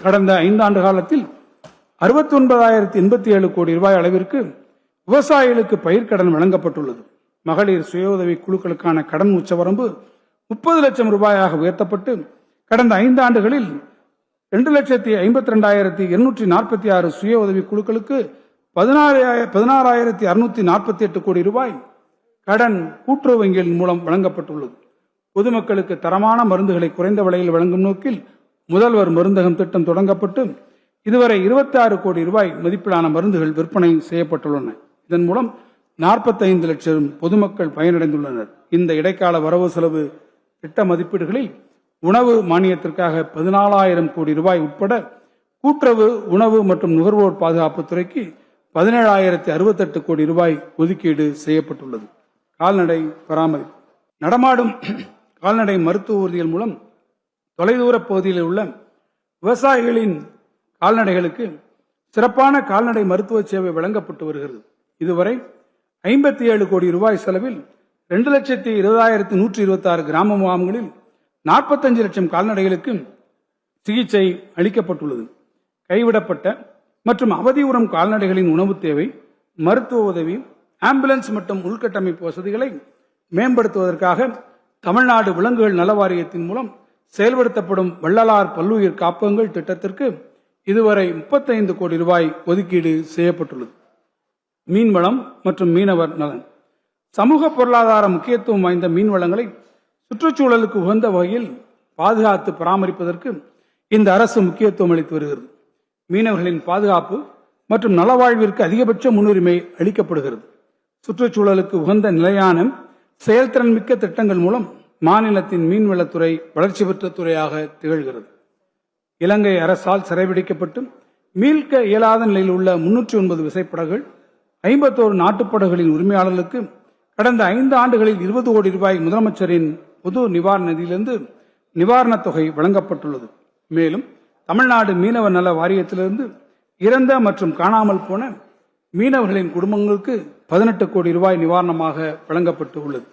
கடந்த 5 ஆண்டு காலத்தில் 69,087 கோடி ரூபாய் அளவிற்கு விவசாயிகளுக்கு பயிர்க்கடன் வழங்கப்பட்டுள்ளது. மகளிர் சுய உதவி குழுக்களுக்கான கடன் உச்சவரம்பு 30 லட்சம் ரூபாயாக உயர்த்தப்பட்டு கடந்த 5 ஆண்டுகளில் 2,52,246 சுய உதவி குழுக்களுக்கு 16,648 கோடி ரூபாய் கடன் கூட்டுறவு வங்கிகளின் மூலம் வழங்கப்பட்டுள்ளது. பொதுமக்களுக்கு தரமான மருந்துகளை குறைந்த விலையில் வழங்கும் நோக்கில் முதல்வர் மருந்தகம் திட்டம் தொடங்கப்பட்டு இதுவரை 26 கோடி ரூபாய் மதிப்பிலான மருந்துகள் விற்பனை செய்யப்பட்டுள்ளன. இதன் மூலம் 45 லட்சம் பொதுமக்கள் பயனடைந்துள்ளனர். இந்த இடைக்கால வரவு செலவு திட்ட மதிப்பீடுகளில் உணவு மானியத்திற்காக 14,000 கோடி ரூபாய் உட்பட கூட்டுறவு உணவு மற்றும் நுகர்வோர் பாதுகாப்பு துறைக்கு 17,068 கோடி ரூபாய் ஒதுக்கீடு செய்யப்பட்டுள்ளது. கால்நடை பராமரிப்பு. நடமாடும் கால்நடை மருத்துவ ஊர்திகள் மூலம் தொலைதூர பகுதியில் உள்ள விவசாயிகளின் கால்நடைகளுக்கு சிறப்பான கால்நடை மருத்துவ சேவை வழங்கப்பட்டு வருகிறது. இதுவரை 57 கோடி ரூபாய் செலவில் 2,20,126 கிராம முகாம்களில் 45 லட்சம் கால்நடைகளுக்கு சிகிச்சை அளிக்கப்பட்டுள்ளது. கைவிடப்பட்ட மற்றும் அவதியுறும் கால்நடைகளின் உணவு தேவை, மருத்துவ உதவி, ஆம்புலன்ஸ் மற்றும் உள்கட்டமைப்பு வசதிகளை மேம்படுத்துவதற்காக தமிழ்நாடு விலங்குகள் நல வாரியத்தின் மூலம் செயல்படுத்தப்படும் வள்ளலார் பல்லுயிர் காப்பகங்கள் திட்டத்திற்கு இதுவரை 35 கோடி ரூபாய் ஒதுக்கீடு செய்யப்பட்டுள்ளது. மீன்வளம் மற்றும் மீனவர் நலன். சமூக பொருளாதார முக்கியத்துவம் வாய்ந்த மீன் வளங்களை சுற்றுச்சூழலுக்கு உகந்த வகையில் பாதுகாத்து பராமரிப்பதற்கு இந்த அரசு முக்கியத்துவம் அளித்து வருகிறது. மீனவர்களின் பாதுகாப்பு மற்றும் நலவாழ்விற்கு அதிகபட்ச முன்னுரிமை அளிக்கப்படுகிறது. சுற்றுச்சூழலுக்கு உகந்த நிலையான செயல்திறன் மிக்க திட்டங்கள் மூலம் மாநிலத்தின் மீன்வளத்துறை வளர்ச்சி பெற்ற துறையாக திகழ்கிறது. இலங்கை அரசால் சிறைபிடிக்கப்பட்டு மீட்க இயலாத நிலையில் உள்ள 309 விசைப்படகுகள், 51 நாட்டுப்படகுகளின் உரிமையாளர்களுக்கு கடந்த 5 ஆண்டுகளில் 20 கோடி ரூபாய் முதலமைச்சரின் பொது நிவாரண நிதியிலிருந்து நிவாரணத் தொகை வழங்கப்பட்டுள்ளது. மேலும் தமிழ்நாடு மீனவ நல வாரியத்திலிருந்து இறந்த மற்றும் காணாமல் போன மீனவர்களின் குடும்பங்களுக்கு 18 கோடி ரூபாய் நிவாரணமாக வழங்கப்பட்டு உள்ளது.